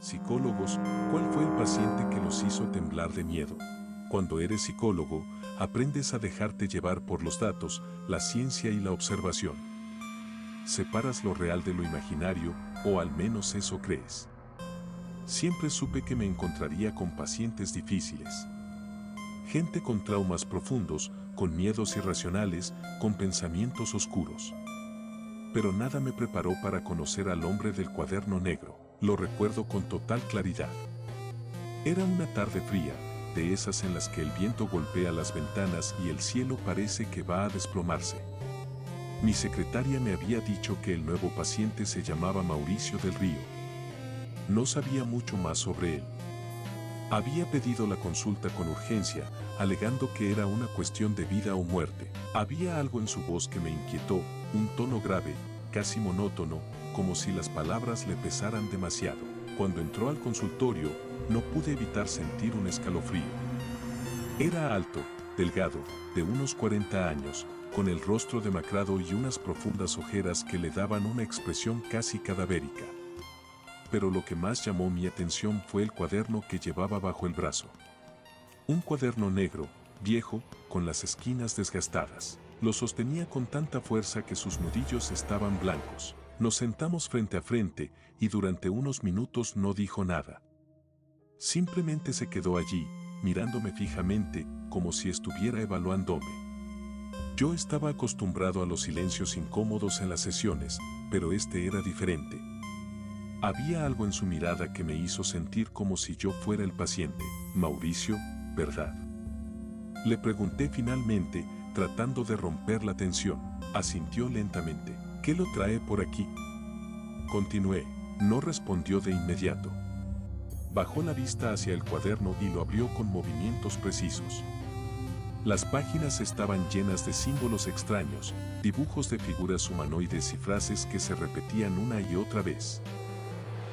Psicólogos, ¿cuál fue el paciente que los hizo temblar de miedo? Cuando eres psicólogo, aprendes a dejarte llevar por los datos, la ciencia y la observación. Separas lo real de lo imaginario, o al menos eso crees. Siempre supe que me encontraría con pacientes difíciles. Gente con traumas profundos, con miedos irracionales, con pensamientos oscuros. Pero nada me preparó para conocer al hombre del cuaderno negro. Lo recuerdo con total claridad. Era una tarde fría, de esas en las que el viento golpea las ventanas y el cielo parece que va a desplomarse. Mi secretaria me había dicho que el nuevo paciente se llamaba Mauricio del Río. No sabía mucho más sobre él. Había pedido la consulta con urgencia, alegando que era una cuestión de vida o muerte. Había algo en su voz que me inquietó, un tono grave, casi monótono, como si las palabras le pesaran demasiado. Cuando entró al consultorio, no pude evitar sentir un escalofrío. Era alto, delgado, de unos 40 años, con el rostro demacrado y unas profundas ojeras que le daban una expresión casi cadavérica. Pero lo que más llamó mi atención fue el cuaderno que llevaba bajo el brazo. Un cuaderno negro, viejo, con las esquinas desgastadas. Lo sostenía con tanta fuerza que sus nudillos estaban blancos. Nos sentamos frente a frente y durante unos minutos no dijo nada. Simplemente se quedó allí, mirándome fijamente, como si estuviera evaluándome. Yo estaba acostumbrado a los silencios incómodos en las sesiones, pero este era diferente. Había algo en su mirada que me hizo sentir como si yo fuera el paciente. Mauricio, ¿verdad? Le pregunté finalmente, tratando de romper la tensión. Asintió lentamente. ¿Qué lo trae por aquí? Continué. No respondió de inmediato. Bajó la vista hacia el cuaderno y lo abrió con movimientos precisos. Las páginas estaban llenas de símbolos extraños, dibujos de figuras humanoides y frases que se repetían una y otra vez.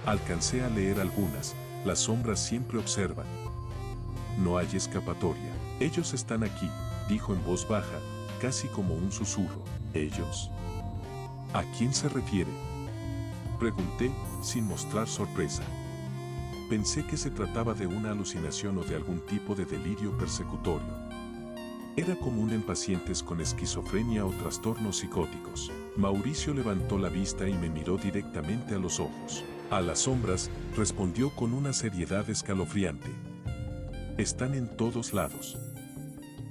Alcancé a leer algunas. Las sombras siempre observan. No hay escapatoria. Ellos están aquí, dijo en voz baja, casi como un susurro. ¿Ellos? ¿A quién se refiere? Pregunté, sin mostrar sorpresa. Pensé que se trataba de una alucinación o de algún tipo de delirio persecutorio. Era común en pacientes con esquizofrenia o trastornos psicóticos. Mauricio levantó la vista y me miró directamente a los ojos. A las sombras, respondió con una seriedad escalofriante. Están en todos lados.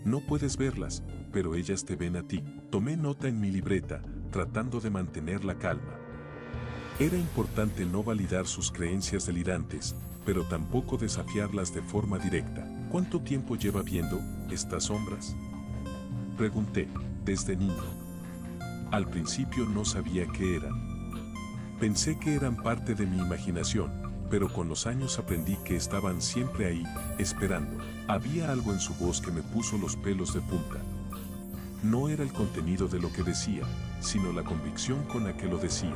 No puedes verlas, pero ellas te ven a ti. Tomé nota en mi libreta, tratando de mantener la calma. Era importante no validar sus creencias delirantes, pero tampoco desafiarlas de forma directa. ¿Cuánto tiempo lleva viendo estas sombras? Pregunté, desde niño. Al principio no sabía qué eran. Pensé que eran parte de mi imaginación, pero con los años aprendí que estaban siempre ahí, esperando. Había algo en su voz que me puso los pelos de punta. No era el contenido de lo que decía, sino la convicción con la que lo decía.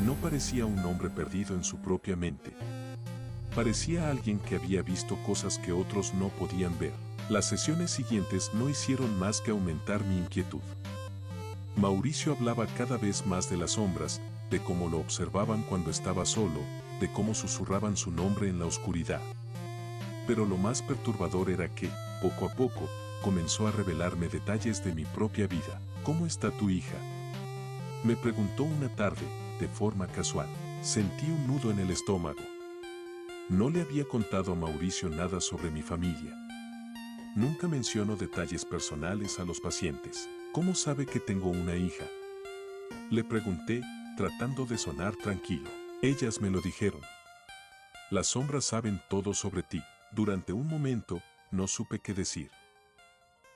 No parecía un hombre perdido en su propia mente. Parecía alguien que había visto cosas que otros no podían ver. Las sesiones siguientes no hicieron más que aumentar mi inquietud. Mauricio hablaba cada vez más de las sombras, de cómo lo observaban cuando estaba solo, de cómo susurraban su nombre en la oscuridad. Pero lo más perturbador era que, poco a poco, comenzó a revelarme detalles de mi propia vida. ¿Cómo está tu hija? Me preguntó una tarde, de forma casual. Sentí un nudo en el estómago. No le había contado a Mauricio nada sobre mi familia. Nunca menciono detalles personales a los pacientes. ¿Cómo sabe que tengo una hija? Le pregunté, tratando de sonar tranquilo. Ellas me lo dijeron. Las sombras saben todo sobre ti. Durante un momento, no supe qué decir.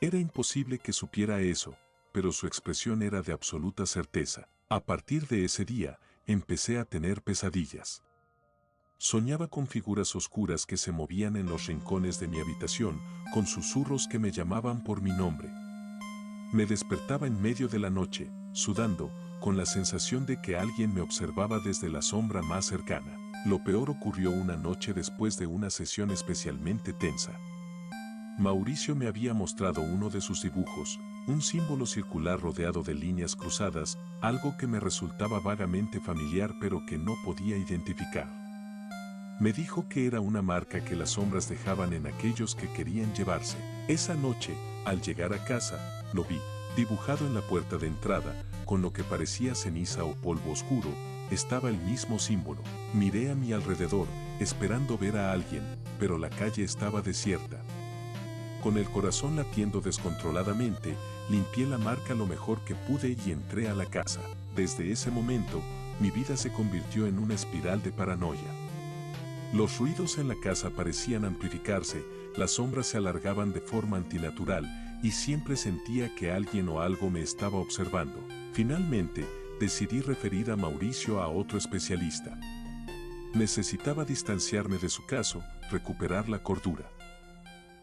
Era imposible que supiera eso, pero su expresión era de absoluta certeza. A partir de ese día, empecé a tener pesadillas. Soñaba con figuras oscuras que se movían en los rincones de mi habitación, con susurros que me llamaban por mi nombre. Me despertaba en medio de la noche, sudando, con la sensación de que alguien me observaba desde la sombra más cercana. Lo peor ocurrió una noche después de una sesión especialmente tensa. Mauricio me había mostrado uno de sus dibujos, un símbolo circular rodeado de líneas cruzadas, algo que me resultaba vagamente familiar pero que no podía identificar. Me dijo que era una marca que las sombras dejaban en aquellos que querían llevarse. Esa noche, al llegar a casa, lo vi, dibujado en la puerta de entrada, con lo que parecía ceniza o polvo oscuro, estaba el mismo símbolo. Miré a mi alrededor, esperando ver a alguien, pero la calle estaba desierta. Con el corazón latiendo descontroladamente, limpié la marca lo mejor que pude y entré a la casa. Desde ese momento, mi vida se convirtió en una espiral de paranoia. Los ruidos en la casa parecían amplificarse, las sombras se alargaban de forma antinatural y siempre sentía que alguien o algo me estaba observando. Finalmente, decidí referir a Mauricio a otro especialista. Necesitaba distanciarme de su caso, recuperar la cordura.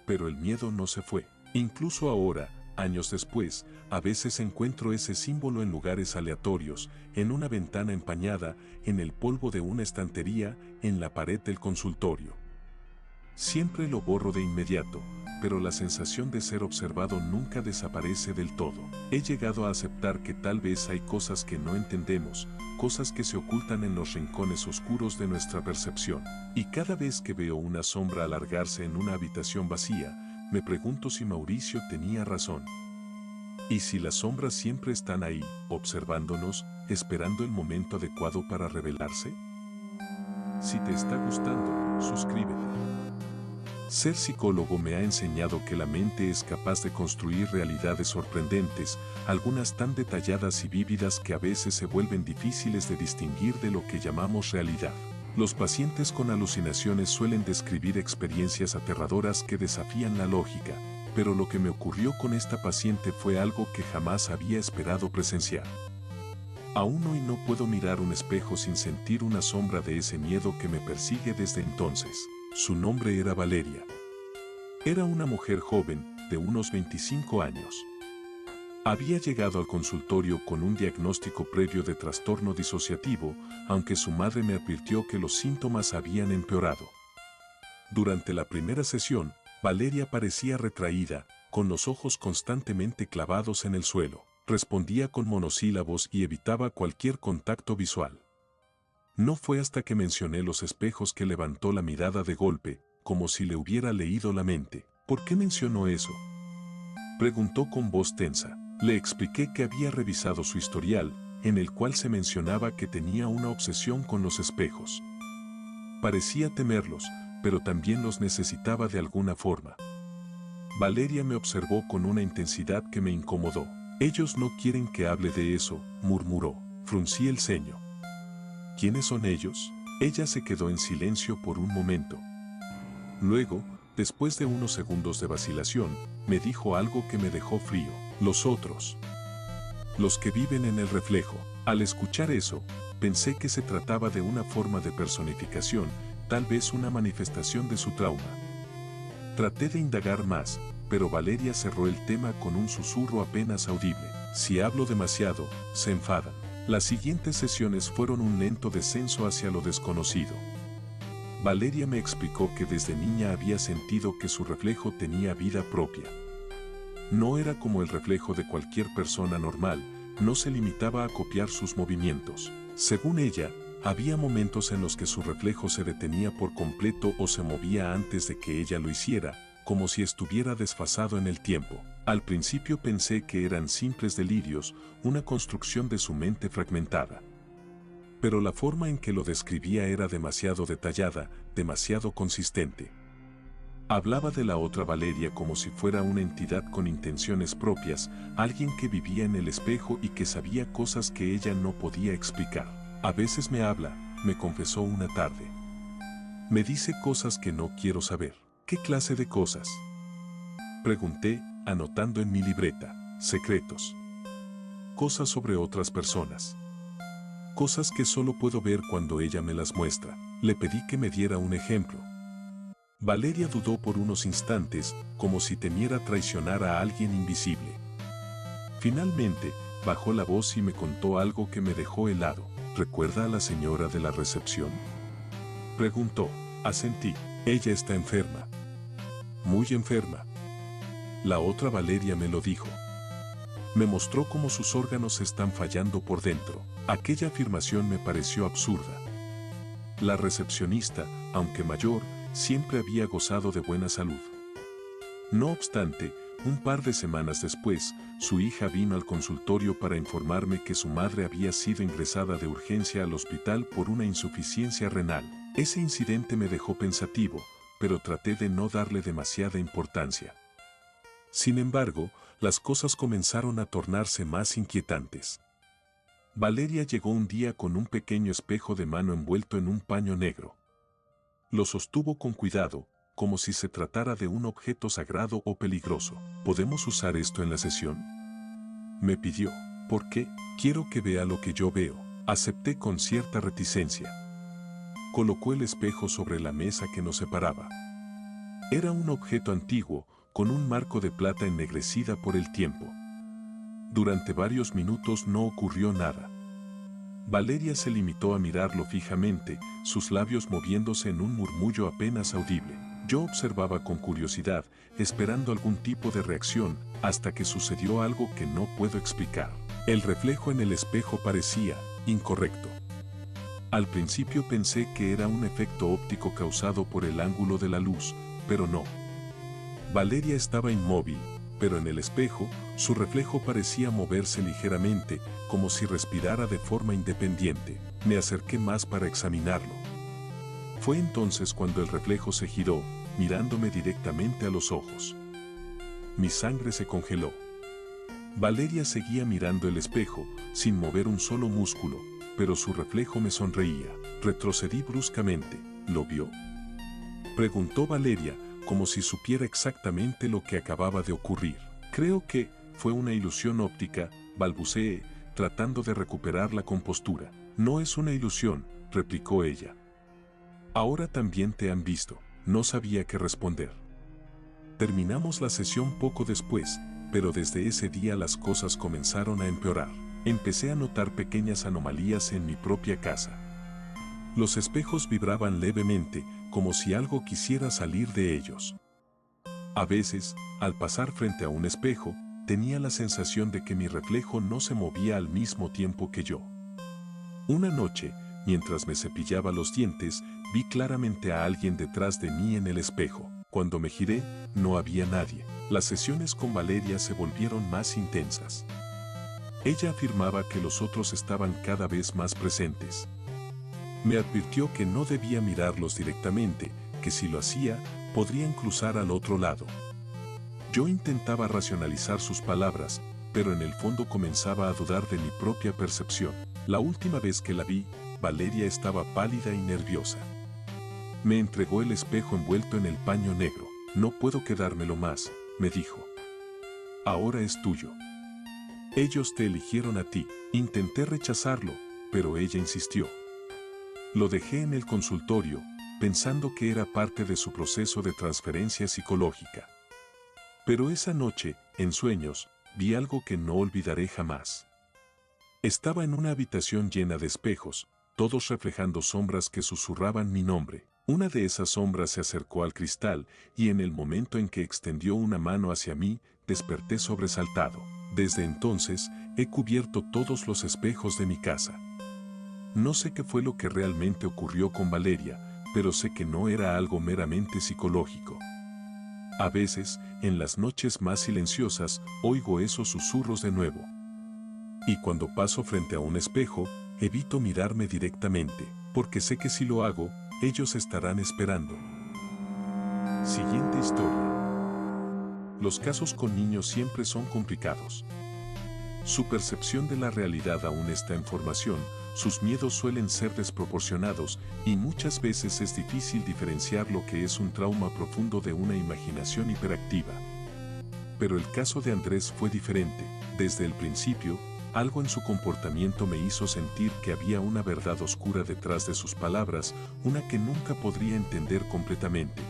Pero el miedo no se fue. Incluso ahora, años después, a veces encuentro ese símbolo en lugares aleatorios, en una ventana empañada, en el polvo de una estantería, en la pared del consultorio. Siempre lo borro de inmediato, pero la sensación de ser observado nunca desaparece del todo. He llegado a aceptar que tal vez hay cosas que no entendemos, cosas que se ocultan en los rincones oscuros de nuestra percepción. Y cada vez que veo una sombra alargarse en una habitación vacía, me pregunto si Mauricio tenía razón. ¿Y si las sombras siempre están ahí, observándonos, esperando el momento adecuado para revelarse? Si te está gustando, suscríbete. Ser psicólogo me ha enseñado que la mente es capaz de construir realidades sorprendentes, algunas tan detalladas y vívidas que a veces se vuelven difíciles de distinguir de lo que llamamos realidad. Los pacientes con alucinaciones suelen describir experiencias aterradoras que desafían la lógica, pero lo que me ocurrió con esta paciente fue algo que jamás había esperado presenciar. Aún hoy no puedo mirar un espejo sin sentir una sombra de ese miedo que me persigue desde entonces. Su nombre era Valeria. Era una mujer joven, de unos 25 años. Había llegado al consultorio con un diagnóstico previo de trastorno disociativo, aunque su madre me advirtió que los síntomas habían empeorado. Durante la primera sesión, Valeria parecía retraída, con los ojos constantemente clavados en el suelo. Respondía con monosílabos y evitaba cualquier contacto visual. No fue hasta que mencioné los espejos que levantó la mirada de golpe, como si le hubiera leído la mente. ¿Por qué mencionó eso?, preguntó con voz tensa. Le expliqué que había revisado su historial, en el cual se mencionaba que tenía una obsesión con los espejos. Parecía temerlos, pero también los necesitaba de alguna forma. Valeria me observó con una intensidad que me incomodó. «Ellos no quieren que hable de eso», murmuró. Fruncí el ceño. «¿Quiénes son ellos?». Ella se quedó en silencio por un momento. Luego, después de unos segundos de vacilación, me dijo algo que me dejó frío. «Los otros. Los que viven en el reflejo». Al escuchar eso, pensé que se trataba de una forma de personificación, tal vez una manifestación de su trauma. Traté de indagar más, pero Valeria cerró el tema con un susurro apenas audible. «Si hablo demasiado, se enfadan». Las siguientes sesiones fueron un lento descenso hacia lo desconocido. Valeria me explicó que desde niña había sentido que su reflejo tenía vida propia. No era como el reflejo de cualquier persona normal, no se limitaba a copiar sus movimientos. Según ella, había momentos en los que su reflejo se detenía por completo o se movía antes de que ella lo hiciera, como si estuviera desfasado en el tiempo. Al principio pensé que eran simples delirios, una construcción de su mente fragmentada. Pero la forma en que lo describía era demasiado detallada, demasiado consistente. Hablaba de la otra Valeria como si fuera una entidad con intenciones propias, alguien que vivía en el espejo y que sabía cosas que ella no podía explicar. «A veces me habla», me confesó una tarde. «Me dice cosas que no quiero saber». «¿Qué clase de cosas?», pregunté, anotando en mi libreta. «Secretos. Cosas sobre otras personas. Cosas que solo puedo ver cuando ella me las muestra». Le pedí que me diera un ejemplo. Valeria dudó por unos instantes, como si temiera traicionar a alguien invisible. Finalmente, bajó la voz y me contó algo que me dejó helado. «¿Recuerda a la señora de la recepción?», preguntó. Asentí. «Ella está enferma. Muy enferma. La otra Valeria me lo dijo. Me mostró cómo sus órganos están fallando por dentro». Aquella afirmación me pareció absurda. La recepcionista, aunque mayor, siempre había gozado de buena salud. No obstante, un par de semanas después, su hija vino al consultorio para informarme que su madre había sido ingresada de urgencia al hospital por una insuficiencia renal. Ese incidente me dejó pensativo, pero traté de no darle demasiada importancia. Sin embargo, las cosas comenzaron a tornarse más inquietantes. Valeria llegó un día con un pequeño espejo de mano envuelto en un paño negro. Lo sostuvo con cuidado, como si se tratara de un objeto sagrado o peligroso. ¿Podemos usar esto en la sesión?, me pidió. ¿Por qué? Quiero que vea lo que yo veo. Acepté con cierta reticencia. Colocó el espejo sobre la mesa que nos separaba. Era un objeto antiguo, con un marco de plata ennegrecida por el tiempo. Durante varios minutos no ocurrió nada. Valeria se limitó a mirarlo fijamente, sus labios moviéndose en un murmullo apenas audible. Yo observaba con curiosidad, esperando algún tipo de reacción, hasta que sucedió algo que no puedo explicar. El reflejo en el espejo parecía incorrecto. Al principio pensé que era un efecto óptico causado por el ángulo de la luz, pero no. Valeria estaba inmóvil, pero en el espejo, su reflejo parecía moverse ligeramente, como si respirara de forma independiente. Me acerqué más para examinarlo. Fue entonces cuando el reflejo se giró, mirándome directamente a los ojos. Mi sangre se congeló. Valeria seguía mirando el espejo, sin mover un solo músculo, pero su reflejo me sonreía. Retrocedí bruscamente. ¿Lo vio?, preguntó Valeria, como si supiera exactamente lo que acababa de ocurrir. Creo que fue una ilusión óptica, balbuceé, tratando de recuperar la compostura. No es una ilusión, replicó ella. Ahora también te han visto. No sabía qué responder. Terminamos la sesión poco después, pero desde ese día las cosas comenzaron a empeorar. Empecé a notar pequeñas anomalías en mi propia casa. Los espejos vibraban levemente, como si algo quisiera salir de ellos. A veces, al pasar frente a un espejo, tenía la sensación de que mi reflejo no se movía al mismo tiempo que yo. Una noche, mientras me cepillaba los dientes, vi claramente a alguien detrás de mí en el espejo. Cuando me giré, no había nadie. Las sesiones con Valeria se volvieron más intensas. Ella afirmaba que los otros estaban cada vez más presentes. Me advirtió que no debía mirarlos directamente, que si lo hacía, podrían cruzar al otro lado. Yo intentaba racionalizar sus palabras, pero en el fondo comenzaba a dudar de mi propia percepción. La última vez que la vi, Valeria estaba pálida y nerviosa. Me entregó el espejo envuelto en el paño negro. No puedo quedármelo más, me dijo. Ahora es tuyo. Ellos te eligieron a ti. Intenté rechazarlo, pero ella insistió. Lo dejé en el consultorio, pensando que era parte de su proceso de transferencia psicológica. Pero esa noche, en sueños, vi algo que no olvidaré jamás. Estaba en una habitación llena de espejos, todos reflejando sombras que susurraban mi nombre. Una de esas sombras se acercó al cristal y en el momento en que extendió una mano hacia mí, desperté sobresaltado. Desde entonces, he cubierto todos los espejos de mi casa. No sé qué fue lo que realmente ocurrió con Valeria, pero sé que no era algo meramente psicológico. A veces, en las noches más silenciosas, oigo esos susurros de nuevo. Y cuando paso frente a un espejo, evito mirarme directamente, porque sé que si lo hago, ellos estarán esperando. Siguiente historia. Los casos con niños siempre son complicados. Su percepción de la realidad aún está en formación, sus miedos suelen ser desproporcionados y muchas veces es difícil diferenciar lo que es un trauma profundo de una imaginación hiperactiva. Pero el caso de Andrés fue diferente. Desde el principio, algo en su comportamiento me hizo sentir que había una verdad oscura detrás de sus palabras, una que nunca podría entender completamente.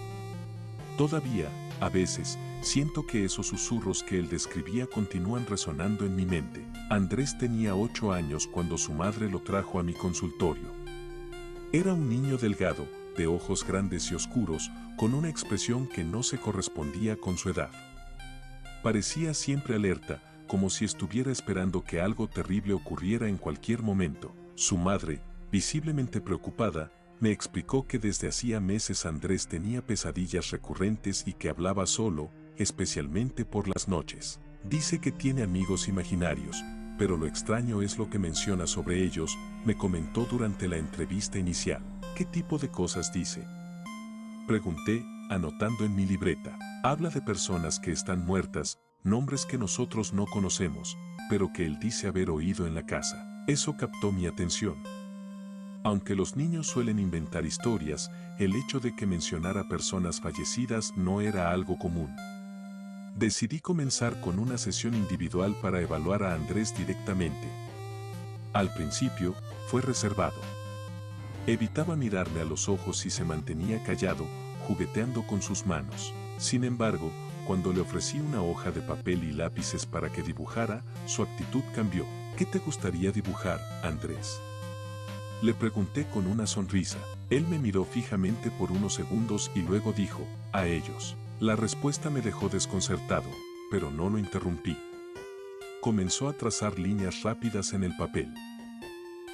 Todavía, a veces, siento que esos susurros que él describía continúan resonando en mi mente. Andrés tenía 8 años cuando su madre lo trajo a mi consultorio. Era un niño delgado, de ojos grandes y oscuros, con una expresión que no se correspondía con su edad. Parecía siempre alerta, como si estuviera esperando que algo terrible ocurriera en cualquier momento. Su madre, visiblemente preocupada, Me explicó que desde hacía meses Andrés tenía pesadillas recurrentes y que hablaba solo, especialmente por las noches. Dice que tiene amigos imaginarios, pero lo extraño es lo que menciona sobre ellos, me comentó durante la entrevista inicial. ¿Qué tipo de cosas dice? Pregunté, anotando en mi libreta. Habla de personas que están muertas, nombres que nosotros no conocemos, pero que él dice haber oído en la casa. Eso captó mi atención. Aunque los niños suelen inventar historias, el hecho de que mencionara personas fallecidas no era algo común. Decidí comenzar con una sesión individual para evaluar a Andrés directamente. Al principio, fue reservado. Evitaba mirarme a los ojos y se mantenía callado, jugueteando con sus manos. Sin embargo, cuando le ofrecí una hoja de papel y lápices para que dibujara, su actitud cambió. ¿Qué te gustaría dibujar, Andrés? Le pregunté con una sonrisa. Él me miró fijamente por unos segundos y luego dijo, a ellos. La respuesta me dejó desconcertado, pero no lo interrumpí. Comenzó a trazar líneas rápidas en el papel.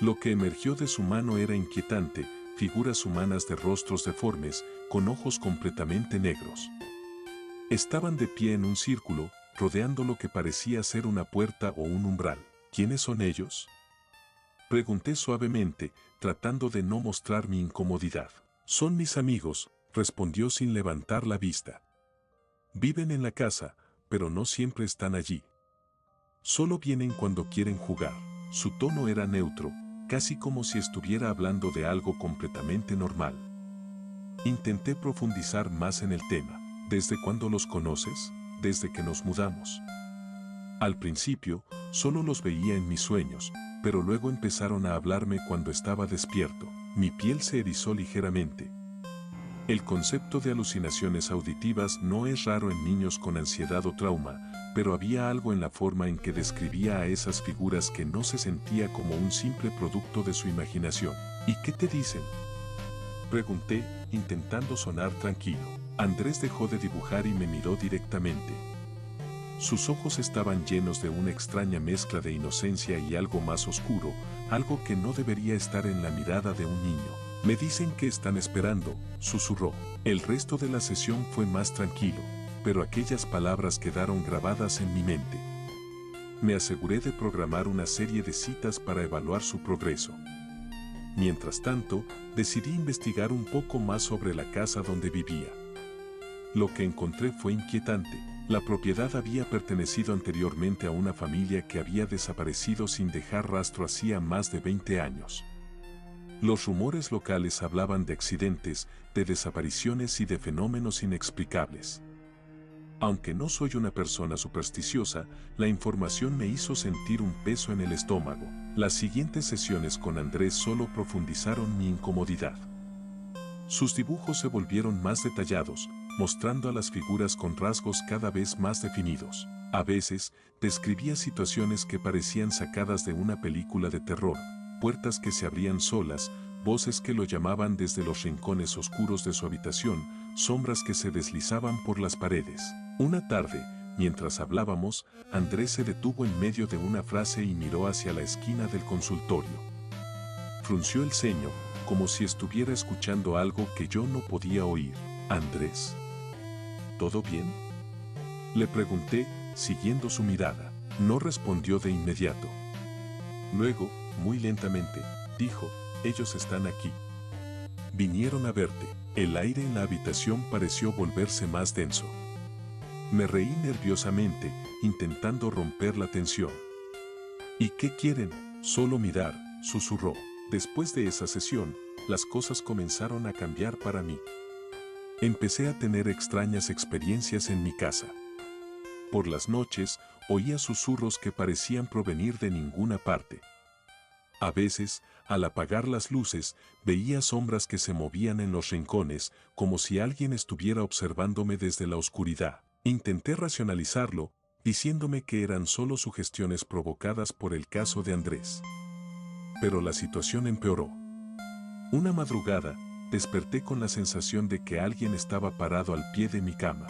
Lo que emergió de su mano era inquietante, figuras humanas de rostros deformes, con ojos completamente negros. Estaban de pie en un círculo, rodeando lo que parecía ser una puerta o un umbral. ¿Quiénes son ellos? Pregunté suavemente, tratando de no mostrar mi incomodidad. Son mis amigos, respondió sin levantar la vista. Viven en la casa, pero no siempre están allí. Solo vienen cuando quieren jugar. Su tono era neutro, casi como si estuviera hablando de algo completamente normal. Intenté profundizar más en el tema. ¿Desde cuándo los conoces? Desde que nos mudamos. Al principio, solo los veía en mis sueños, pero luego empezaron a hablarme cuando estaba despierto. Mi piel se erizó ligeramente. El concepto de alucinaciones auditivas no es raro en niños con ansiedad o trauma, pero había algo en la forma en que describía a esas figuras que no se sentía como un simple producto de su imaginación. ¿Y qué te dicen? Pregunté, intentando sonar tranquilo. Andrés dejó de dibujar y me miró directamente. Sus ojos estaban llenos de una extraña mezcla de inocencia y algo más oscuro, algo que no debería estar en la mirada de un niño. Me dicen que están esperando, susurró. El resto de la sesión fue más tranquilo, pero aquellas palabras quedaron grabadas en mi mente. Me aseguré de programar una serie de citas para evaluar su progreso. Mientras tanto, decidí investigar un poco más sobre la casa donde vivía. Lo que encontré fue inquietante. La propiedad había pertenecido anteriormente a una familia que había desaparecido sin dejar rastro hacía más de 20 años. Los rumores locales hablaban de accidentes, de desapariciones y de fenómenos inexplicables. Aunque no soy una persona supersticiosa, la información me hizo sentir un peso en el estómago. Las siguientes sesiones con Andrés solo profundizaron mi incomodidad. Sus dibujos se volvieron más detallados, mostrando a las figuras con rasgos cada vez más definidos. A veces, describía situaciones que parecían sacadas de una película de terror, puertas que se abrían solas, voces que lo llamaban desde los rincones oscuros de su habitación, sombras que se deslizaban por las paredes. Una tarde, mientras hablábamos, Andrés se detuvo en medio de una frase y miró hacia la esquina del consultorio. Frunció el ceño, como si estuviera escuchando algo que yo no podía oír. Andrés, ¿todo bien? Le pregunté, siguiendo su mirada. No respondió de inmediato. Luego, muy lentamente, dijo, ellos están aquí. Vinieron a verte. El aire en la habitación pareció volverse más denso. Me reí nerviosamente, intentando romper la tensión. ¿Y qué quieren? Solo mirar, susurró. Después de esa sesión, las cosas comenzaron a cambiar para mí. Empecé a tener extrañas experiencias en mi casa. Por las noches, oía susurros que parecían provenir de ninguna parte. A veces, al apagar las luces, veía sombras que se movían en los rincones, como si alguien estuviera observándome desde la oscuridad. Intenté racionalizarlo, diciéndome que eran solo sugestiones provocadas por el caso de Andrés. Pero la situación empeoró. Una madrugada, desperté con la sensación de que alguien estaba parado al pie de mi cama.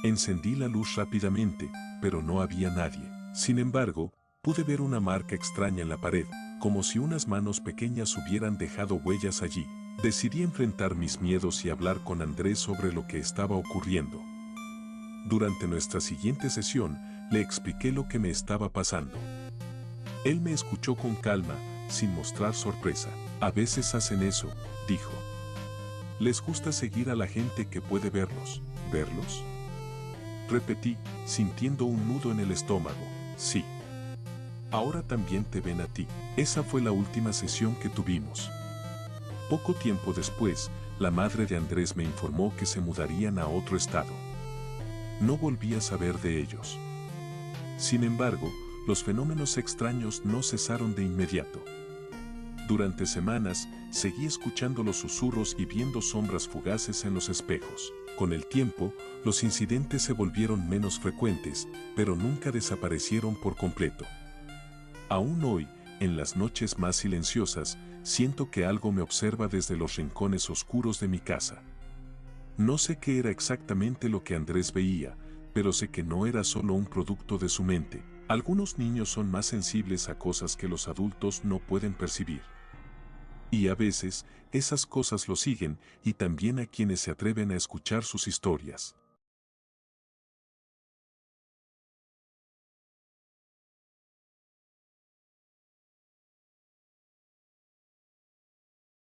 Encendí la luz rápidamente, pero no había nadie. Sin embargo, pude ver una marca extraña en la pared, como si unas manos pequeñas hubieran dejado huellas allí. Decidí enfrentar mis miedos y hablar con Andrés sobre lo que estaba ocurriendo. Durante nuestra siguiente sesión, le expliqué lo que me estaba pasando. Él me escuchó con calma, sin mostrar sorpresa. A veces hacen eso, dijo. Les gusta seguir a la gente que puede verlos. ¿Verlos? Repetí, sintiendo un nudo en el estómago. Sí. Ahora también te ven a ti. Esa fue la última sesión que tuvimos. Poco tiempo después, la madre de Andrés me informó que se mudarían a otro estado. No volví a saber de ellos. Sin embargo, los fenómenos extraños no cesaron de inmediato. Durante semanas, seguí escuchando los susurros y viendo sombras fugaces en los espejos. Con el tiempo, los incidentes se volvieron menos frecuentes, pero nunca desaparecieron por completo. Aún hoy, en las noches más silenciosas, siento que algo me observa desde los rincones oscuros de mi casa. No sé qué era exactamente lo que Andrés veía, pero sé que no era solo un producto de su mente. Algunos niños son más sensibles a cosas que los adultos no pueden percibir. Y a veces, esas cosas lo siguen, y también a quienes se atreven a escuchar sus historias.